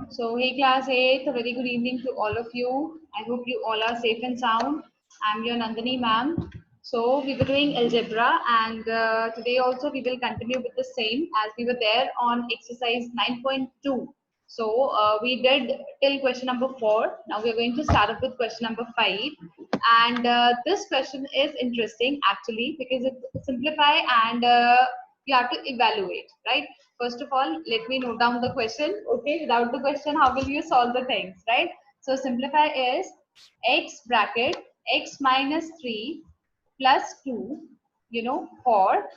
So, hey class 8, a very good evening to all of you. I hope you all are safe and sound. I'm your Nandini ma'am. So, we were doing algebra and today also we will continue with the same as we were there on exercise 9.2. So, we did till question number 4. Now, we are going to start up with question number 5. And this question is interesting actually because it's simplify and you have to evaluate, right? First of all, let me note down the question. Okay, without the question, how will you solve the things, right? So simplify is x bracket x minus 3 plus 2, for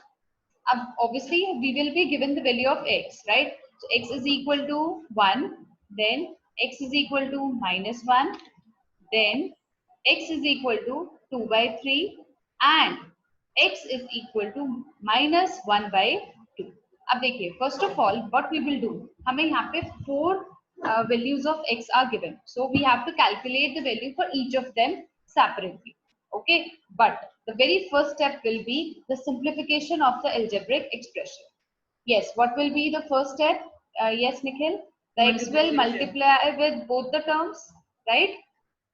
obviously we will be given the value of x, right? So x is equal to 1, then x is equal to minus 1, then x is equal to 2 by 3 and x is equal to minus 1 by 2. अब देखिए first of all what we will do, हमें यहाँ पे 4 values of x are given, so we have to calculate the value for each of them separately. Okay, but the very first step will be the simplification of the algebraic expression. Yes, what will be the first step? Yes, Nikhil, the x will multiply with both the terms, right?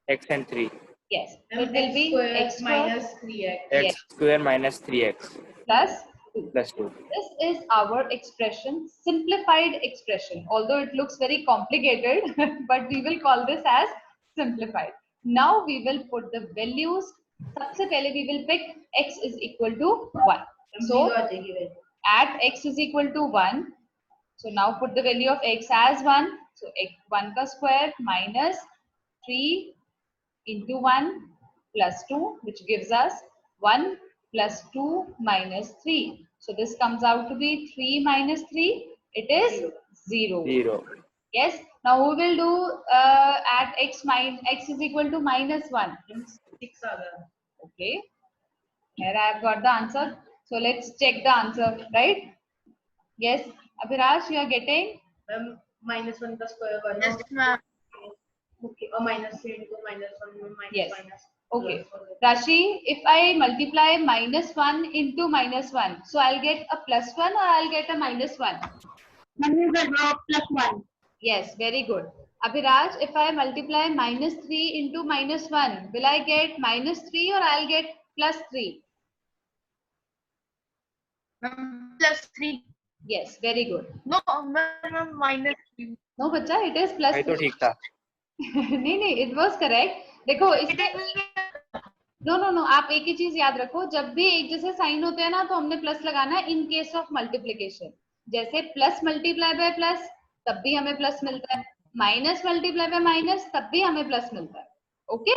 X and 3. Yes, it will be x minus 3x. X Yes. square minus 3x plus 2. plus 2. This is our expression, simplified expression. Although it looks very complicated, but we will call this as simplified. Now we will put the values. सबसे पहले we will pick x is equal to 1. So at x is equal to 1. So now put the value of x as 1. So x 1 ka square minus 3 into 1 plus 2, which gives us 1 plus 2 minus 3. So this comes out to be 3 minus 3. It is 0. 0. Yes. Now we will do at x is equal to minus 1. 6 Okay. Here I have got the answer. So let's check the answer, right? Yes. Abhiraj, you are getting? minus 1 का square 1. Yes, ma'am. Okay. Or minus 3 into minus 1 minus Yes. minus. Okay. Rashi, if I multiply minus 1 into minus 1, so I'll get a plus 1 or I'll get a minus 1? Plus 1. Yes, very good. Abhiraj, if I multiply minus 3 into minus 1, will I get minus 3 or I'll get plus 3? Plus 3. Yes, very good. No, ma'am, minus 3. No, bacha, it is plus I तो 3. ठीक था. नहीं, it was correct. देखो इसमें no आप एक ही चीज याद रखो, जब भी एक जैसे साइन होते हैं ना तो हमने प्लस लगाना है इन केस ऑफ मल्टीप्लीकेशन. जैसे प्लस मल्टीप्लाई बाय प्लस तब भी हमें प्लस मिलता है, माइनस मल्टीप्लाई बाय माइनस तब भी हमें प्लस मिलता है. ओके,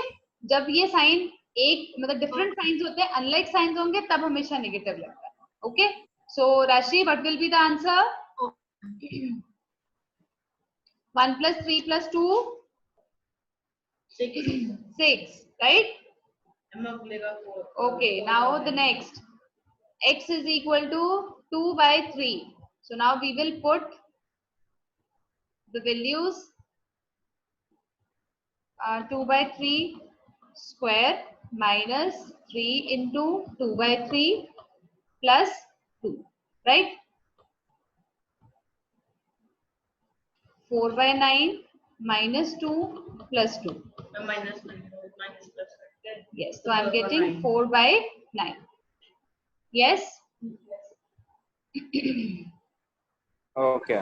जब ये साइन एक मतलब डिफरेंट साइंस होते हैं, अनलाइक साइंस होंगे तब हमेशा नेगेटिव लगता है. ओके, सो राशि, what will be the answer? 1 plus 3 plus 2 6, right? Okay, now the next, x is equal to 2 by 3. So now we will put the values 2 by 3 square minus 3 into 2 by 3 plus 2, right? 4 by 9 minus 2 plus 2. Minus plus. Yes, so I'm getting 4 by 9. Yes? Okay.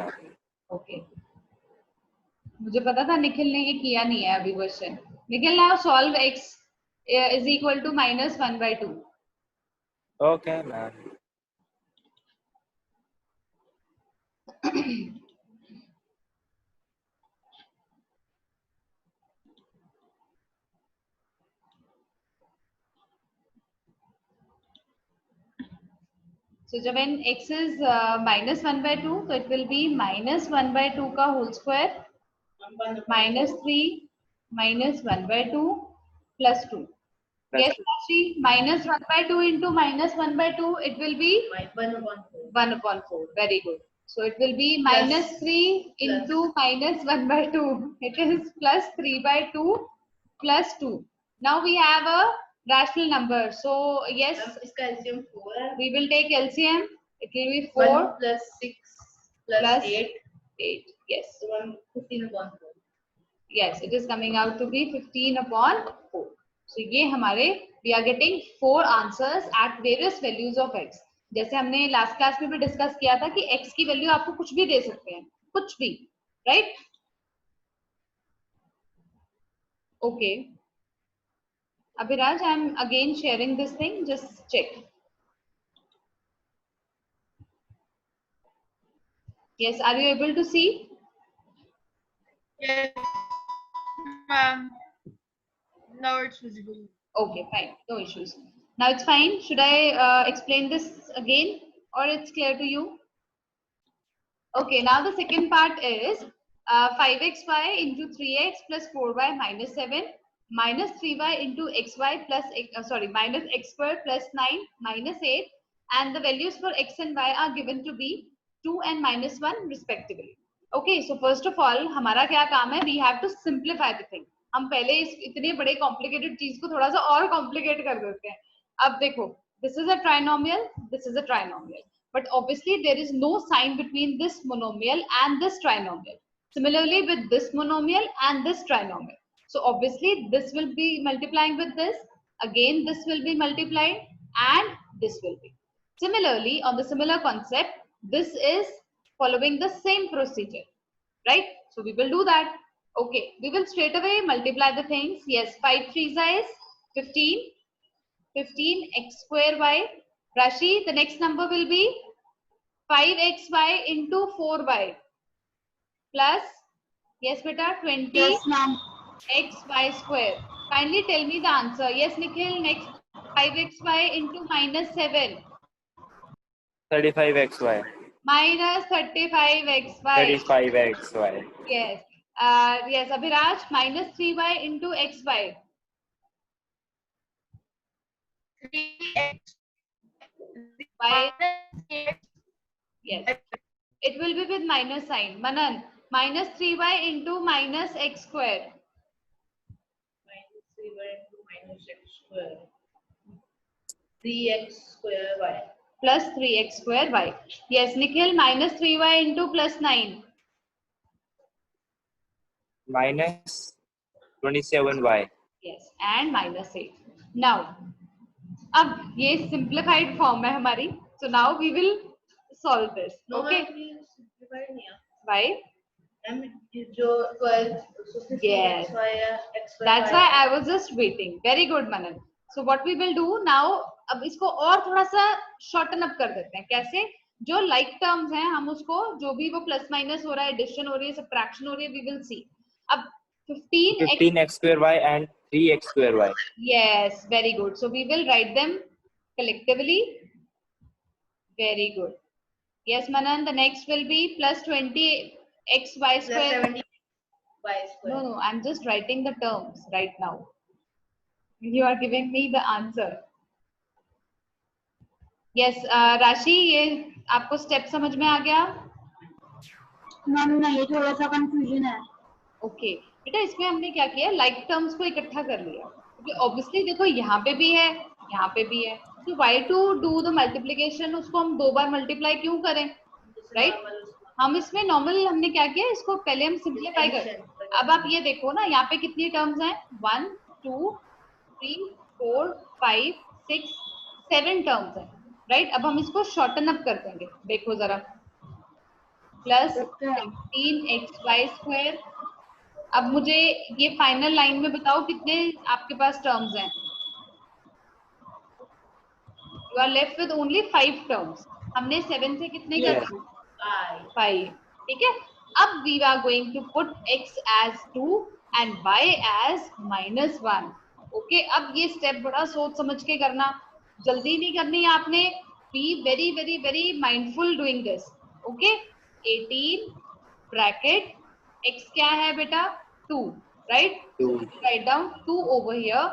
Okay. मुझे पता था निखिल ने ये किया नहीं है अभी question. Nikhil, now solve x is equal to minus 1 by 2. Okay, ma'am. So जब when x is minus 1 by 2, so it will be minus 1 by 2 का whole square minus 3 minus 1 by 2 plus 2. Yes, Rashi, minus 1 by 2 into minus 1 by 2, it will be 1 upon 4. Very good. So it will be minus 3 into minus 1 by 2. It is plus 3 by 2 plus 2. Now we have a rational number. So yes, इसका LCM 4 है. we will take LCM. It will be 4 1 plus 6 plus 8. Yes. So 15/4. Yes, it is coming out to be 15/4. So ये हमारे we are getting 4 answers at various values of x. जैसे हमने last class में भी discuss किया था कि x की वैल्यू आपको कुछ भी दे सकते हैं, कुछ भी, right? Okay, Abhiraj, I am again sharing this thing. Just check. Yes, are you able to see? Yes, ma'am. Now it's visible. Okay, fine, no issues. Now it's fine. Should I explain this again, or it's clear to you? Okay, now the second part is 5xy into 3x plus 4y minus 7 minus 3y into xy plus minus x square plus 9 minus 8, and the values for x and y are given to be 2 and minus 1 respectively. Okay, so first of all हमारा क्या काम है? We have to simplify the thing. हम पहले इस इतने बड़े complicated चीज को थोड़ा सा और complicate कर देते हैं. अब देखो, this is a trinomial, this is a trinomial. But obviously there is no sign between this monomial and this trinomial. Similarly with this monomial and this trinomial. So obviously this will be multiplying with this, again this will be multiplied, and this will be. Similarly, on the similar concept, this is following the same procedure, right? So we will do that. Okay, we will straight away multiply the things. Yes, 5 3s is 15. 15 x square y. Rashi, the next number will be 5xy into 4y plus, yes beta, 20 Yes, ma'am. xy square. Kindly tell me the answer. Yes, Nikhil, next 5xy into minus 7 35xy. minus 35xy. 35xy. Yes. Yes, Abhiraj, minus 3y into xy. 3x Y, minus 8. yes. It will be with minus sign. Manan, minus 3y into minus x square. Minus 3y into minus x square. 3x square y. Plus 3x square y. Yes, Nikhil, minus 3y into plus 9. Minus 27y. Yes, and minus 8. Now, अब ये simplified form है हमारी. So now we will solve this. No, Okay. ma'am, ये simplified नहीं है. Why? Ma'am, ये जो 12, so 15 Yes. xy है, x square That's y why है. I was just waiting. Very good, Manan. So what we will do now, अब इसको और थोड़ा सा shorten up कर देते हैं. कैसे? जो like terms हैं, हम उसको जो भी वो plus minus हो रहा है, addition हो रही है, subtraction हो रही है, we will see. अब 15x. 15x square y and 3x square y. Yes, very good. So we will write them collectively. Very good. Yes, Manan. The next will be plus 20xy Plus square. 70 y square. No, I'm just writing the terms right now. You are giving me the answer. Yes, Rashi, ये आपको step समझ में आ गया? Ma'am नहीं, थोड़ा सा confusion है. Okay बेटा, इसमें हमने क्या किया, लाइक टर्म्स को इकट्ठा कर लिया, क्योंकि ऑब्वियसली देखो यहाँ पे भी है, यहाँ पे भी है, तो why to do the multiplication, उसको हम 2 बार मल्टीप्लाई क्यों करें, राइट? हम इसमें नॉर्मल हमने क्या किया, इसको पहले हम सिंप्लीफाई कर. अब आप ये देखो ना, यहाँ पे कितनी टर्म्स हैं, 1 2 3 4 5 6 7 टर्म्स हैं, राइट? अब हम इसको शॉर्टन अप कर देंगे. देखो जरा, प्लस 15xy स्क्वायर. अब मुझे ये फाइनल लाइन में बताओ कितने आपके पास टर्म्स हैं. You are left with only 5 terms. हमने 7 से कितने कर Yes. दिए, 5. ठीक है. अब we are going to put x as 2 and y as -1. Okay, अब ये स्टेप बड़ा सोच समझ के करना, जल्दी नहीं करनी है आपने. Be very very very mindful doing this. Okay, 18 bracket x क्या है बेटा, 2, right? 2. Write down 2 over here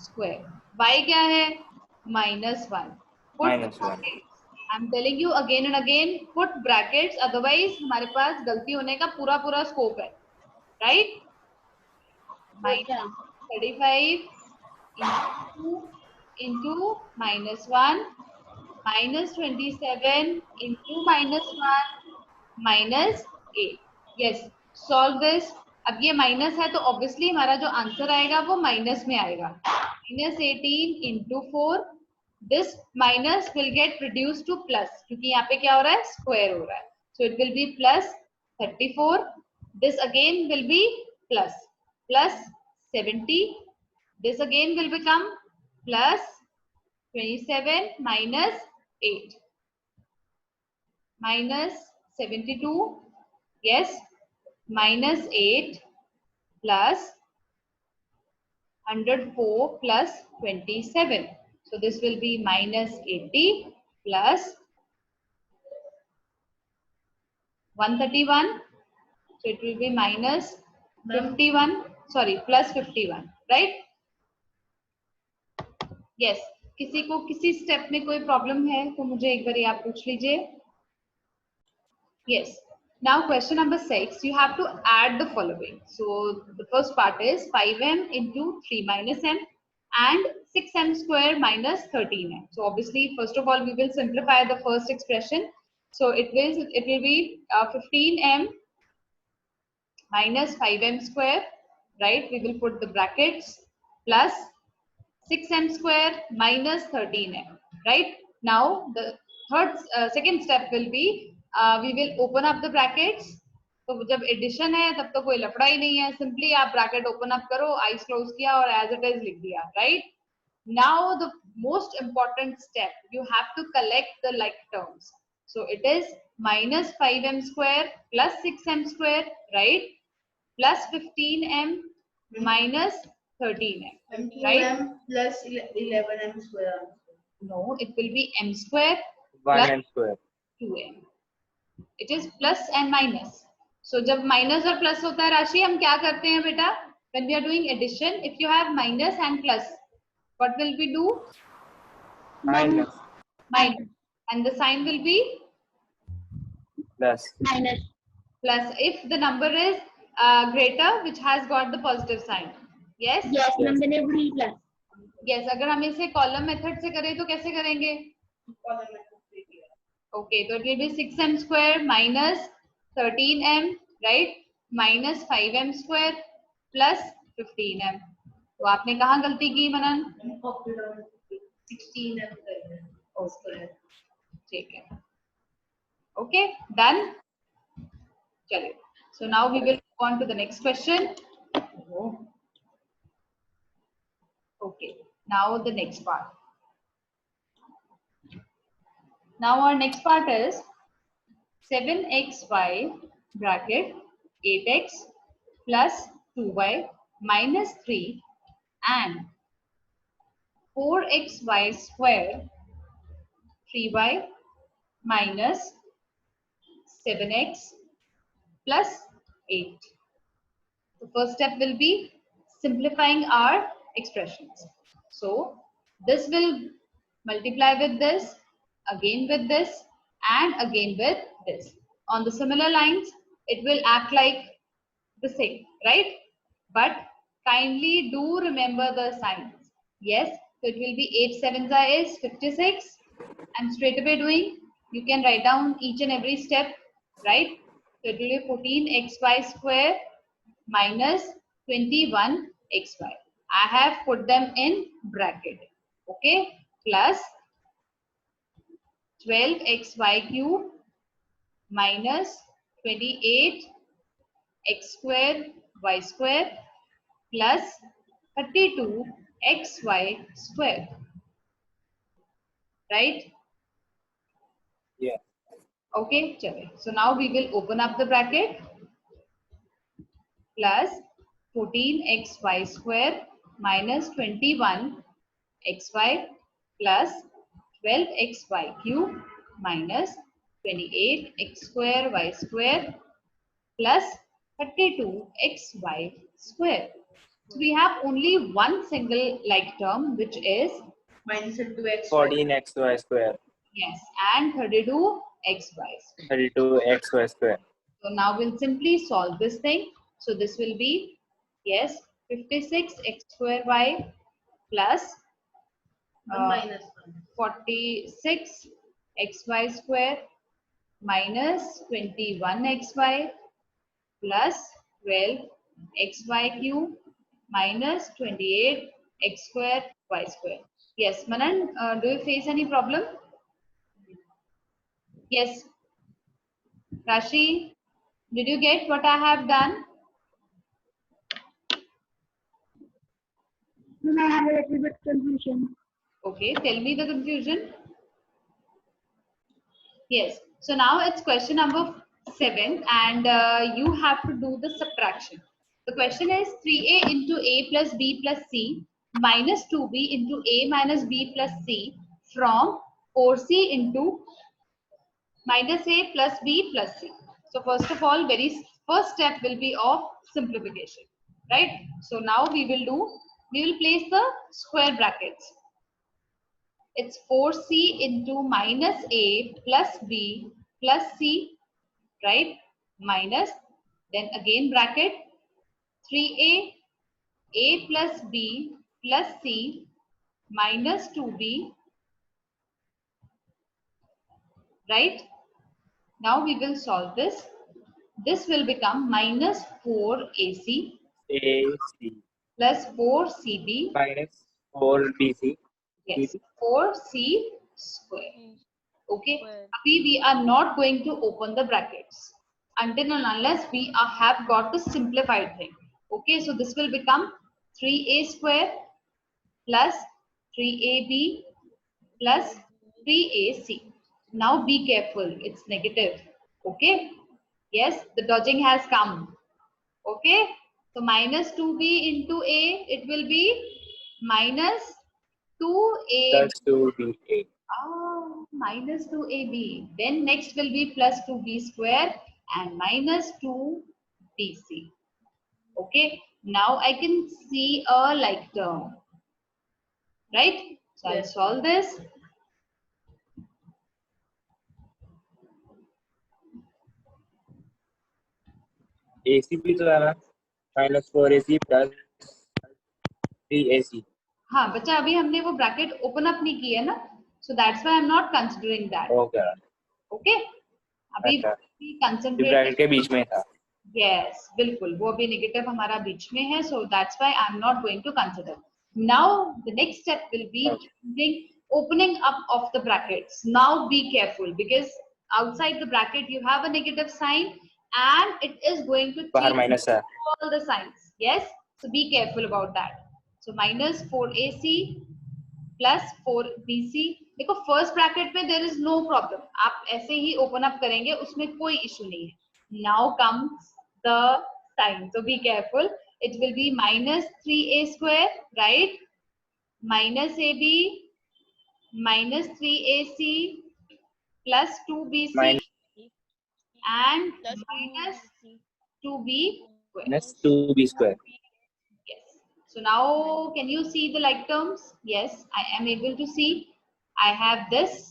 square. Y क्या है, -1. Put -1. brackets. I'm telling you again and again, put brackets, otherwise हमारे पास गलती होने का पूरा स्कोप है, right? -35 into -1 -27 into -1 -8. Yes solve this. अब ये माइनस है तो ऑब्वियसली हमारा जो आंसर आएगा वो माइनस में आएगा. -18 into 4. This minus will get reduce two plus क्योंकि यहाँ पे क्या हो रहा है, स्क्वायर हो रहा है. So it will be plus 34. This again will be plus 70. This again will become plus 27 minus 8 minus 72. Yes, minus 8 plus 104 plus 27. So this will be minus 80 plus 131. So it will be minus 51. Sorry, plus 51. Right? Yes. किसी को किसी step में कोई problem है तो मुझे एक बार आप पूछ लीजिए. Yes. Now question number 6, you have to add the following. So the first part is 5m into 3 minus m and 6m square minus 13m. So obviously first of all we will simplify the first expression. So it will be 15m minus 5m square, right? We will put the brackets plus 6m square minus 13m, right? Now the second step will be we will open up the brackets. तो जब addition है तब तो कोई लफड़ा ही नहीं है, simply आप ब्रैकेट ओपन अप करो, आइज क्लोज किया और एज इट इज लिख दिया, right? Now the most important step, you have to collect the like terms. So it is minus 5m square plus 6m square, right? Plus 15m minus 13m. And 2m Right? plus 11m square. No, it will be m square 1m square. 2m. It is plus and minus. So जब minus और plus होता है राशि, हम क्या करते हैं बेटा? When we are doing addition, if you have minus and plus, what will we do? Minus. Minus. And the sign will be Plus. minus. plus if the number is greater, which has got the positive sign. Yes? Yes, Yes. number ने भी plus. Yes. अगर हम इसे column method से करें तो कैसे करेंगे? Column method से किया. Okay, so it will be 6m square minus 13m, right? Minus 5m square plus 15m. तो आपने कहाँ गलती की मनन? 16m करेंगे. Okay, ठीक है. Okay, done. चलिए. So now we will move on to the next question. Okay, now the next part. Now our next part is 7xy bracket 8x plus 2y minus 3 and 4xy square 3y minus 7x plus 8. The first step will be simplifying our expressions. So this will multiply with this, again with this, and again with this. On the similar lines, it will act like the same, right? But kindly do remember the signs. Yes, so it will be 8 7 is 56. I'm straight away doing. You can write down each and every step, right? So it will be 14xy square minus 21xy. I have put them in bracket. Okay, plus 12xy cube minus 28x square y square plus 32xy square. Right? Yeah. Okay, chale. So now we will open up the bracket plus 14xy square minus 21xy plus 12xy cube minus 28x square y square plus 32xy square. So we have only one single like term, which is Minus 2x. 14xy square. yes, and 32xy. 32xy square. So now we'll simply solve this thing. So this will be, yes, 56x square y plus 1 minus 1. 46xy square minus 21xy plus 12 xy cube minus 28 x square y square. Yes, Manan, do you face any problem? Yes. Rashi, did you get what I have done? Then I have a little bit confusion. Okay, tell me the confusion. Yes. So now it's question number 7 and you have to do the subtraction. The question is 3a into a plus b plus c minus 2b into a minus b plus c from 4c into minus a plus b plus c. So first of all, very first step will be of simplification, right? So now we will place the square brackets. It's 4c into minus a plus b plus c, right? Minus, then again bracket 3a, a plus b plus c minus 2b, right? Now we will solve this. This will become minus 4ac AC plus 4cb, minus 4BC. yes, 4c square. Okay, Abhi, we are not going to open the brackets until and unless we have got the simplified thing. Okay, so this will become 3a square plus 3ab plus 3ac. Now be careful, it's negative. Okay, yes, the dodging has come. Okay, so minus 2b into a, it will be minus 2a. Plus 2BA. Oh, minus 2ab. Then next will be plus 2b square and minus 2bc. Okay. Now I can see a like term. Right? So I'll Yes. solve this. AC भी तो है ना, minus 4AC plus 3AC. हाँ बच्चा अभी हमने वो bracket open up नहीं किया ना, so that's why I'm not considering that. Okay. Okay. अभी अच्छा. कंसंट्रेट ब्रैकेट के बीच में था. Yes, बिल्कुल वो अभी नेगेटिव हमारा बीच में है, so that's why I'm not going to consider. Now the next step will be opening up of the brackets. Now be careful because outside the bracket you have a negative sign and it is going to बाहर change minus है. all the signs. Yes, so be careful about that. So minus 4ac plus 4bc. देखो first bracket में there is no problem, आप ऐसे ही open up करेंगे, उसमें कोई issue नहीं है. Now comes the sign, so be careful. It will be minus 3a square, right? Minus ab minus 3ac plus 2bc Minus and minus 2b square. 2B square. Yes. So now can you see the like terms? Yes, I am able to see. I have this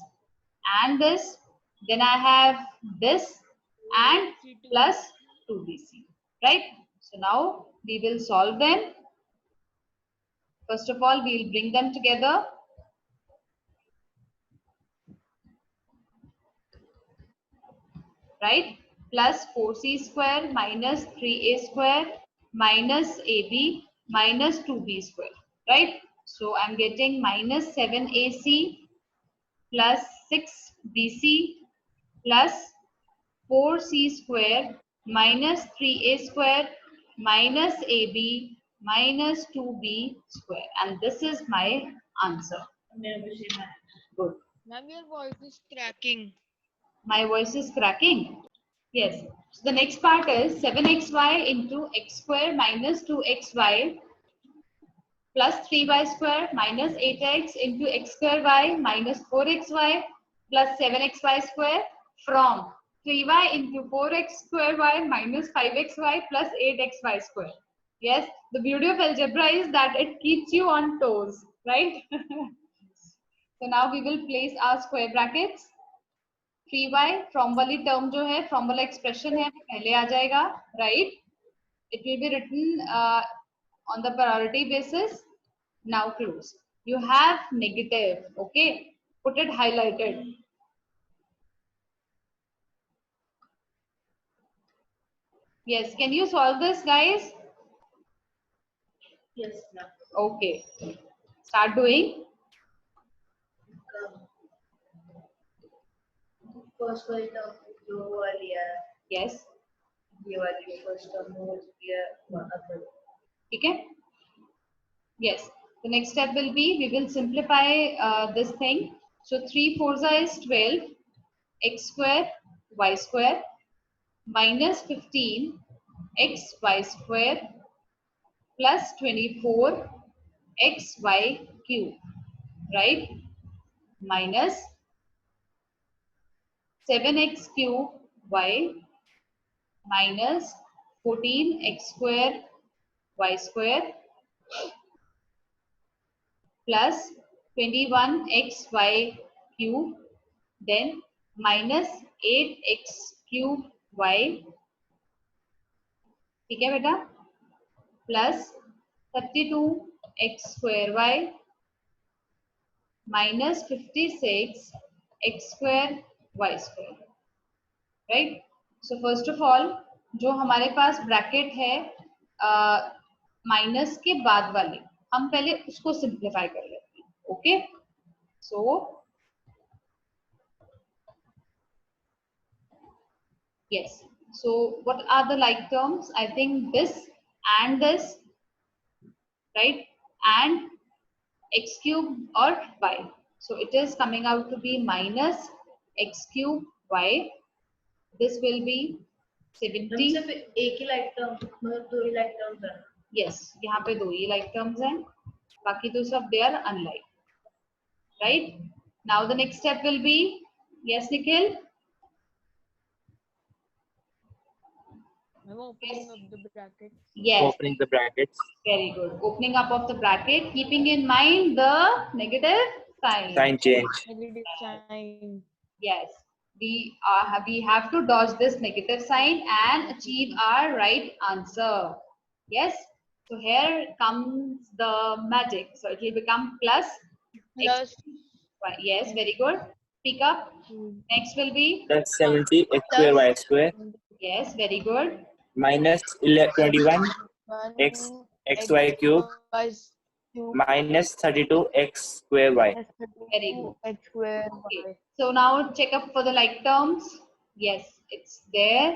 and this. Then I have this and plus 2bc. Right? So now we will solve them. First of all, we will bring them together. Right? Plus 4c square minus 3a square minus ab minus 2b square. Right? So I'm getting minus 7ac plus 6bc plus 4c square minus 3a square minus ab minus 2b square. And this is my answer. Good. Ma'am, your voice is cracking. My voice is cracking. Yes. So the next part is 7xy into x square minus 2xy plus 3y square minus 8x into x square y minus 4xy plus 7xy square from 3y into 4x square y minus 5xy plus 8xy square. Yes, the beauty of algebra is that it keeps you on toes, right? So now we will place our square brackets. 3y from वाली term जो है, from वाला expression है, पहले आ जाएगा, right? It will be written on the priority basis. Now close. You have negative, okay? Put it highlighted. Yes, can you solve this, guys? Yes, ma'am. Okay, start doing. First वाली term जो वाली है Yes, ये वाली first term हो चुकी है other okay. Yes, the next step will be we will simplify this thing. So 3 4s is 12, x square y square minus 15 x y square plus 24 x y cube, right? Minus 7x cube y minus 14x square y square plus 21xy cube, then minus 8x cube y, ठीक है बेटा, plus 32x square y minus 56x square y square, right? So first of all जो हमारे पास bracket है minus के बाद वाले, हम पहले उसको सिंप्लीफाई कर लेते हैं. Okay, so yes, so what are the like terms? I think this and this, right, and x cube or y, so it is coming out to be minus x cube y. This will be 70. सिर्फ एक ही like term मतलब दो ही like terms है Yes, यहाँ पे दो ही like terms हैं, बाकी तो सब they are unlike, right? Now the next step will be, yes Nikhil? I'm opening up the bracket. Yes, Opening the brackets. very good. Opening up of the bracket, keeping in mind the negative sign. Sign change. Negative sign. Yes, we have to dodge this negative sign and achieve our right answer. Yes, so here comes the magic. So it will become plus Plus y. Yes, very good. Pick up. Next will be, Plus 70 x square y square yes, very good. minus 21 x xy cube plus cube minus 32 x square y. Very good. x square Okay. y. So now check up for the like terms. Yes, it's there,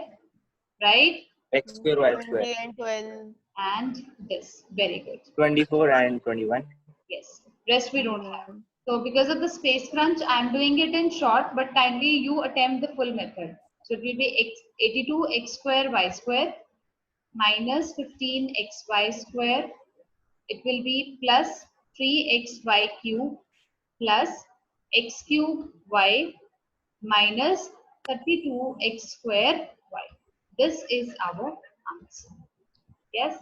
right? X square y square. 20 and 12. And this, very good. 24 and 21. Yes, rest we don't have. So because of the space crunch, I'm doing it in short, but kindly you attempt the full method. So it will be 82 x square y square minus 15 xy square. It will be plus 3xy cube plus x cube y minus 32x square y. This is our answer. Yes.